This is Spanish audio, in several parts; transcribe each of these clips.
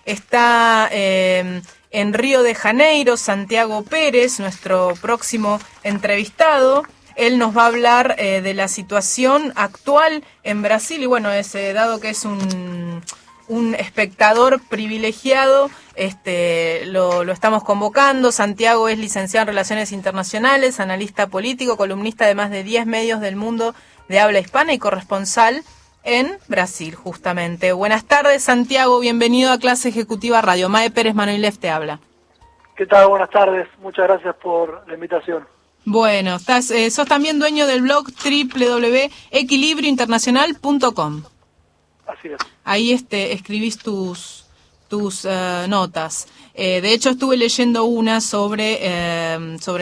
Está en Río de Janeiro Santiago Pérez, nuestro próximo entrevistado. Él nos va a hablar de la situación actual en Brasil y bueno, dado que es un espectador privilegiado, lo estamos convocando. Santiago es licenciado en Relaciones Internacionales, analista político, columnista de más de 10 medios del mundo de habla hispana y corresponsal en Brasil, justamente. Buenas tardes, Santiago, bienvenido a Clase Ejecutiva Radio. Mae Pérez Manoilef te habla. ¿Qué tal? Buenas tardes, muchas gracias por la invitación. Bueno, sos también dueño del blog www.equilibriointernacional.com. Así es. Ahí escribís tus notas. De hecho, estuve leyendo una sobre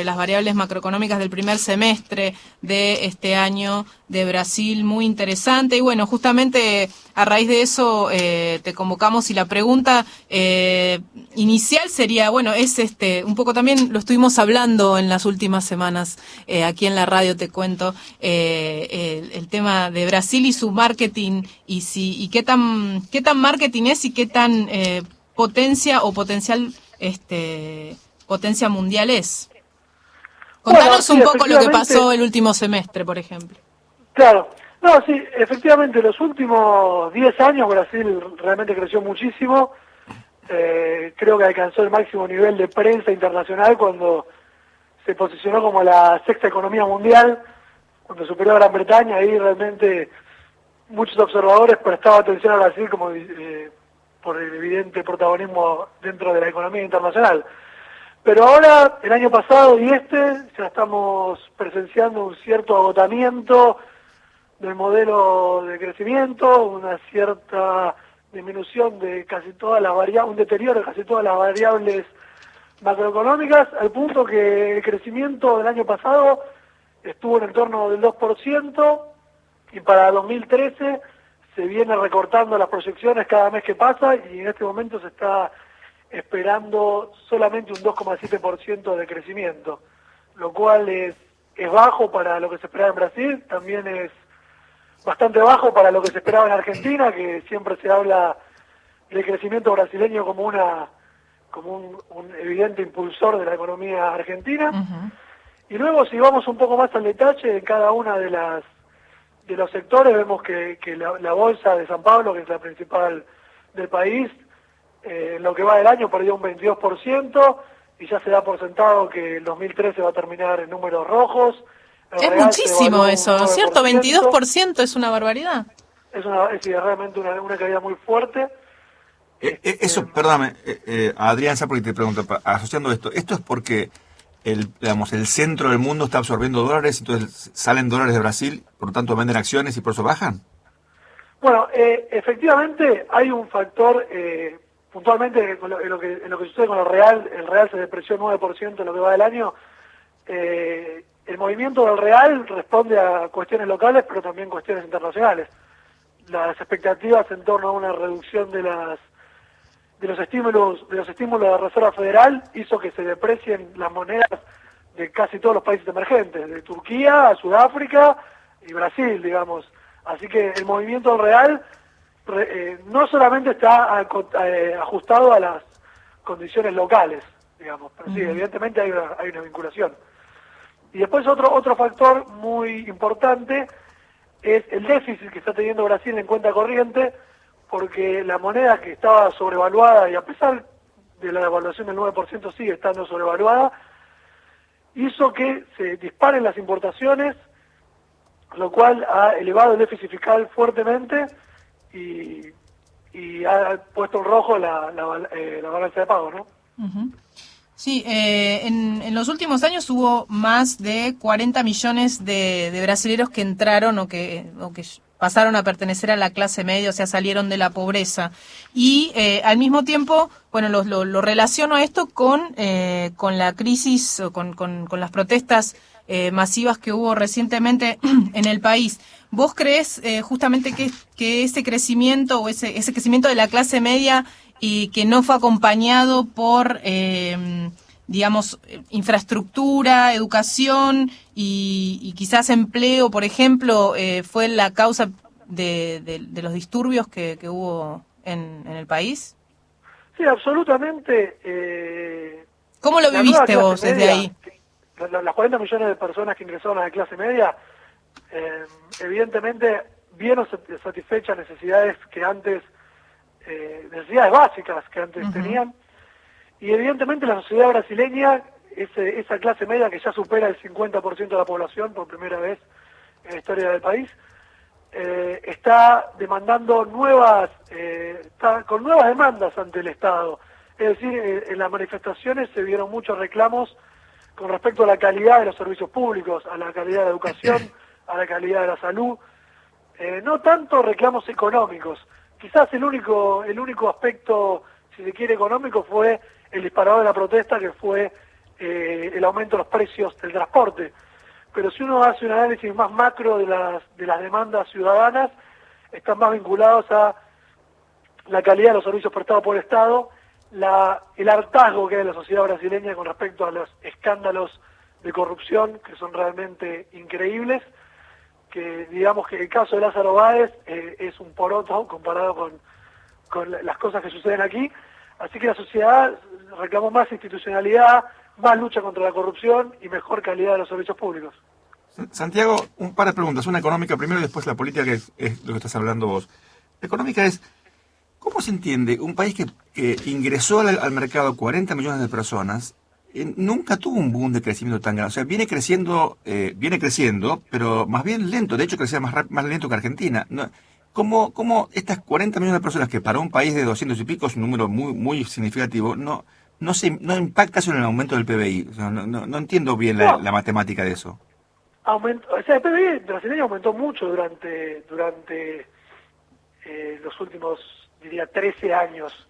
las variables macroeconómicas del primer semestre de este año de Brasil, muy interesante. Y bueno, justamente a raíz de eso te convocamos y la pregunta inicial sería, bueno, es un poco también lo estuvimos hablando en las últimas semanas aquí en la radio, te cuento, el tema de Brasil y su marketing y qué tan marketing es y qué tan potencia mundial es. Contanos un poco lo que pasó el último semestre, por ejemplo. Claro, no, sí, efectivamente, los últimos 10 años Brasil realmente creció muchísimo. Creo que alcanzó el máximo nivel de prensa internacional cuando se posicionó como la sexta economía mundial, cuando superó a Gran Bretaña. Ahí realmente muchos observadores prestaban atención a Brasil como por el evidente protagonismo dentro de la economía internacional. Pero ahora, el año pasado y ya estamos presenciando un cierto agotamiento del modelo de crecimiento, una cierta disminución de casi todas las variables, un deterioro de casi todas las variables macroeconómicas, al punto que el crecimiento del año pasado estuvo en el torno del 2%, y para 2013 se viene recortando las proyecciones cada mes que pasa, y en este momento se está esperando solamente un 2,7% de crecimiento, lo cual es bajo para lo que se esperaba en Brasil, también es bastante bajo para lo que se esperaba en Argentina, que siempre se habla del crecimiento brasileño como un evidente impulsor de la economía argentina. Uh-huh. Y luego, si vamos un poco más al detalle, en cada una de los sectores vemos que la bolsa de San Pablo, que es la principal del país, lo que va del año perdió un 22%, y ya se da por sentado que el 2013 va a terminar en números rojos. Es muchísimo eso, ¿no es cierto? 22% es una barbaridad. Es realmente una caída muy fuerte. Eso, perdóname, Adrián Sapri te pregunto, asociando esto es porque el centro del mundo está absorbiendo dólares, entonces salen dólares de Brasil, por lo tanto venden acciones y por eso bajan. Bueno, efectivamente hay un factor, puntualmente en lo que sucede con el real se depreció 9% en lo que va del año. El movimiento del real responde a cuestiones locales, pero también cuestiones internacionales. Las expectativas en torno a una reducción de los estímulos de la Reserva Federal hizo que se deprecien las monedas de casi todos los países emergentes, de Turquía a Sudáfrica y Brasil, digamos. Así que el movimiento del real no solamente está ajustado a las condiciones locales, digamos, pero sí, evidentemente hay una vinculación. Y después otro factor muy importante es el déficit que está teniendo Brasil en cuenta corriente, porque la moneda que estaba sobrevaluada, y a pesar de la devaluación del 9% sigue estando sobrevaluada, hizo que se disparen las importaciones, lo cual ha elevado el déficit fiscal fuertemente y ha puesto en rojo la balanza de pago, ¿no? Uh-huh. Sí, en los últimos años hubo más de 40 millones de brasileños que entraron o que pasaron a pertenecer a la clase media, o sea, salieron de la pobreza. Y al mismo tiempo, bueno, lo relaciono a esto con la crisis, o con las protestas masivas que hubo recientemente en el país. ¿Vos creés justamente que ese crecimiento o ese crecimiento de la clase media y que no fue acompañado por, digamos, infraestructura, educación y quizás empleo, por ejemplo, fue la causa de los disturbios que hubo en el país? Sí, absolutamente. ¿Cómo lo La nueva viviste clase vos desde media, ahí? las 40 millones de personas que ingresaron a la clase media, evidentemente vieron satisfechas necesidades que antes, necesidades básicas que antes tenían, y evidentemente la sociedad brasileña, esa clase media que ya supera el 50% de la población por primera vez en la historia del país, está demandando está con nuevas demandas ante el Estado. Es decir, en las manifestaciones se vieron muchos reclamos con respecto a la calidad de los servicios públicos, a la calidad de la educación, a la calidad de la salud, no tanto reclamos económicos. Quizás el único aspecto, si se quiere, económico fue el disparador de la protesta, que fue el aumento de los precios del transporte. Pero si uno hace un análisis más macro de las demandas ciudadanas, están más vinculados a la calidad de los servicios prestados por el Estado, el hartazgo que hay en la sociedad brasileña con respecto a los escándalos de corrupción, que son realmente increíbles, que digamos que el caso de Lázaro Báez es un poroto comparado con las cosas que suceden aquí. Así que la sociedad reclamó más institucionalidad, más lucha contra la corrupción y mejor calidad de los servicios públicos. Santiago, un par de preguntas. Una económica primero y después la política, que es lo que estás hablando vos. La económica es, ¿cómo se entiende un país que ingresó al mercado 40 millones de personas, nunca tuvo un boom de crecimiento tan grande? O sea, viene creciendo, pero más bien lento. De hecho, crecía más lento que Argentina. No, ¿Cómo estas 40 millones de personas, que para un país de 200 y pico es un número muy significativo, no impacta eso en el aumento del PBI? O sea, no entiendo bien la matemática de eso. El PBI brasileño aumentó mucho durante los últimos, diría, 13 años.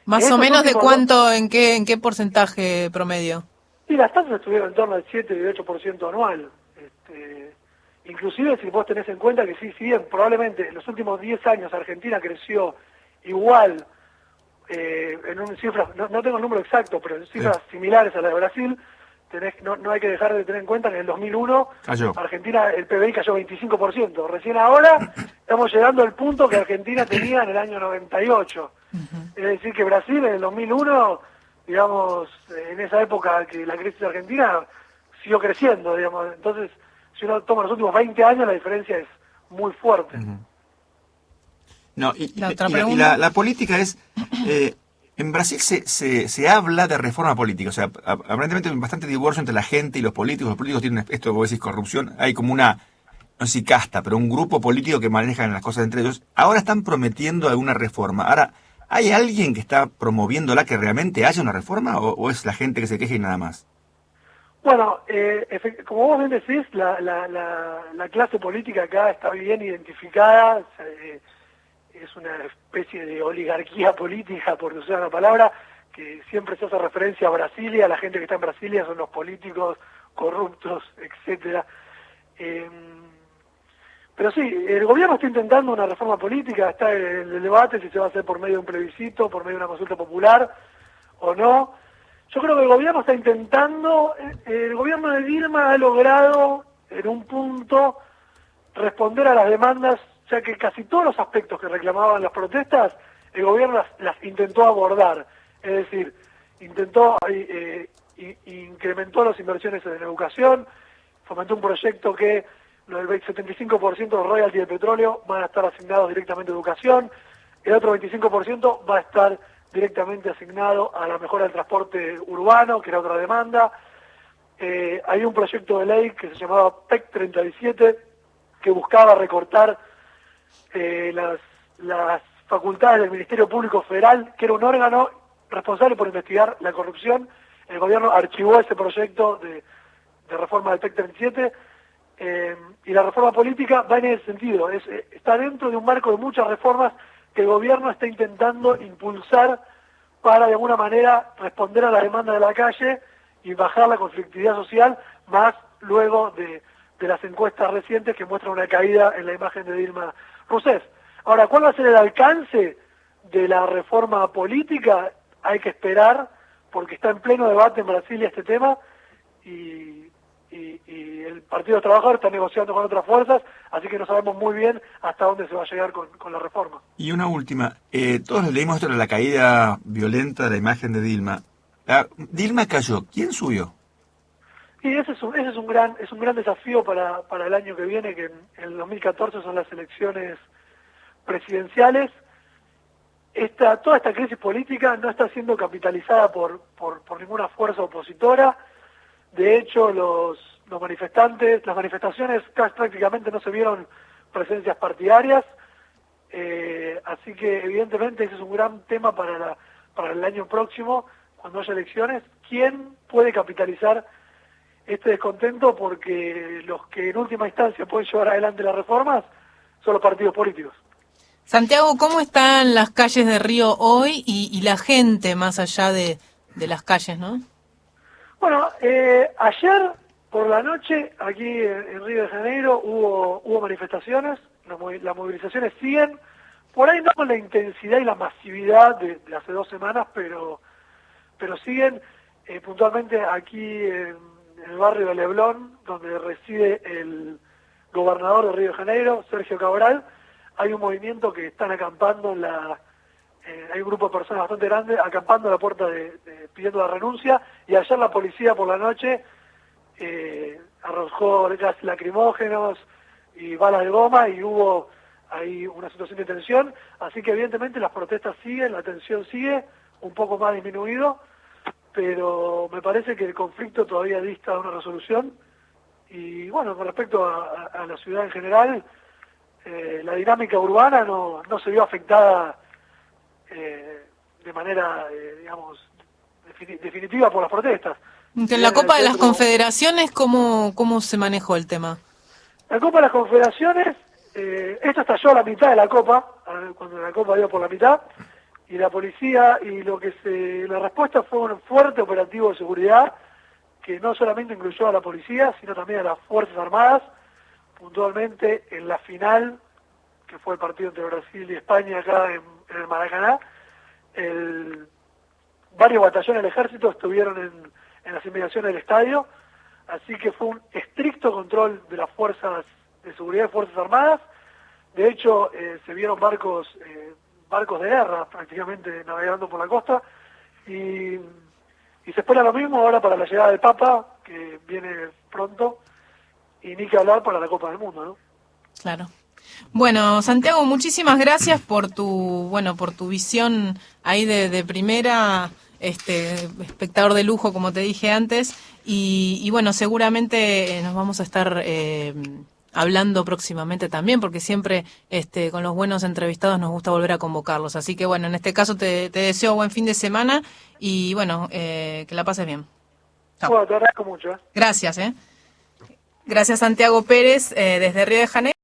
Más o menos, ¿de cuánto, en qué porcentaje promedio? Sí, las tasas estuvieron en torno al 7 y 8% anual. Inclusive si vos tenés en cuenta que sí, si bien probablemente en los últimos 10 años Argentina creció igual, en cifras, no tengo el número exacto, pero en cifras similares a la de Brasil, no hay que dejar de tener en cuenta que en el 2001 Argentina, el PBI cayó 25%. Recién ahora estamos llegando al punto que Argentina tenía en el año 98. Es decir, que Brasil en el 2001, digamos, en esa época que la crisis argentina siguió creciendo, digamos. Entonces, si uno toma los últimos 20 años, la diferencia es muy fuerte. No, la política es... en Brasil se habla de reforma política, o sea, aparentemente hay bastante divorcio entre la gente y los políticos. Los políticos tienen esto que vos decís, corrupción. Hay como una, no sé si casta, pero un grupo político que manejan las cosas entre ellos. Ahora están prometiendo alguna reforma. Ahora, ¿hay alguien que está promoviéndola, que realmente haya una reforma, o es la gente que se queja y nada más? Bueno, como vos bien decís, la clase política acá está bien identificada. Es una especie de oligarquía política, por usar la palabra, que siempre se hace referencia a Brasilia. La gente que está en Brasilia son los políticos corruptos, etcétera. Pero sí, el gobierno está intentando una reforma política, está en el debate si se va a hacer por medio de un plebiscito, por medio de una consulta popular o no. Yo creo que el gobierno está intentando, el gobierno de Dilma ha logrado en un punto responder a las demandas, ya que casi todos los aspectos que reclamaban las protestas, el gobierno las intentó abordar. Es decir, incrementó las inversiones en educación, fomentó un proyecto que lo del 75% de los royalties del petróleo van a estar asignados directamente a educación, el otro 25% va a estar directamente asignado a la mejora del transporte urbano, que era otra demanda. Hay un proyecto de ley que se llamaba PEC 37, que buscaba recortar las facultades del Ministerio Público Federal, que era un órgano responsable por investigar la corrupción. El gobierno archivó ese proyecto de reforma del PEC 37, y la reforma política va en ese sentido. Está dentro de un marco de muchas reformas que el gobierno está intentando impulsar para de alguna manera responder a la demanda de la calle y bajar la conflictividad social, más luego de las encuestas recientes que muestran una caída en la imagen de Dilma Rousseff. Ahora, ¿cuál va a ser el alcance de la reforma política? Hay que esperar, porque está en pleno debate en Brasilia este tema, y y el Partido de los Trabajadores está negociando con otras fuerzas, así que no sabemos muy bien hasta dónde se va a llegar con la reforma. Y una última, todos leímos esto de la caída violenta de la imagen de Dilma. Dilma cayó, ¿quién subió? Y ese es un gran desafío para el año que viene, que en el 2014 son las elecciones presidenciales. Toda esta crisis política no está siendo capitalizada por ninguna fuerza opositora. De hecho, las manifestaciones prácticamente no se vieron presencias partidarias, así que evidentemente ese es un gran tema para el año próximo, cuando haya elecciones. ¿Quién puede capitalizar este descontento? Porque los que en última instancia pueden llevar adelante las reformas son los partidos políticos. Santiago, ¿cómo están las calles de Río hoy y la gente más allá de las calles, no? Bueno, ayer por la noche aquí en Río de Janeiro hubo manifestaciones, las movilizaciones siguen, por ahí no con la intensidad y la masividad de hace 2 semanas, pero siguen puntualmente aquí en el barrio de Leblon, donde reside el gobernador de Río de Janeiro, Sergio Cabral. Hay un movimiento que están acampando hay un grupo de personas bastante grande acampando a la puerta pidiendo la renuncia, y ayer la policía por la noche arrojó gas lacrimógenos y balas de goma, y hubo ahí una situación de tensión, así que evidentemente las protestas siguen, la tensión sigue, un poco más disminuido, pero me parece que el conflicto todavía dista de una resolución. Y bueno, con respecto a la ciudad en general, la dinámica urbana no se vio afectada de manera, digamos, definitiva por las protestas. En la Copa de las Confederaciones, ¿cómo se manejó el tema? La Copa de las Confederaciones, esto estalló a la mitad de la Copa, cuando la Copa dio por la mitad, y la policía, y la respuesta fue un fuerte operativo de seguridad, que no solamente incluyó a la policía, sino también a las Fuerzas Armadas. Puntualmente en la final, que fue el partido entre Brasil y España acá en el Maracaná, varios batallones del ejército estuvieron en las inmediaciones del estadio, así que fue un estricto control de las fuerzas de seguridad y Fuerzas Armadas. De hecho, se vieron barcos de guerra prácticamente navegando por la costa, y se espera lo mismo ahora para la llegada del Papa, que viene pronto, y ni que hablar para la Copa del Mundo, ¿no? Claro. Bueno, Santiago, muchísimas gracias por tu visión ahí de primera, espectador de lujo, como te dije antes, y bueno, seguramente nos vamos a estar hablando próximamente también, porque siempre con los buenos entrevistados nos gusta volver a convocarlos. Así que bueno, en este caso te deseo buen fin de semana y bueno, que la pases bien. Chao. Bueno, te agradezco mucho. Gracias. Gracias, Santiago Pérez, desde Río de Janeiro.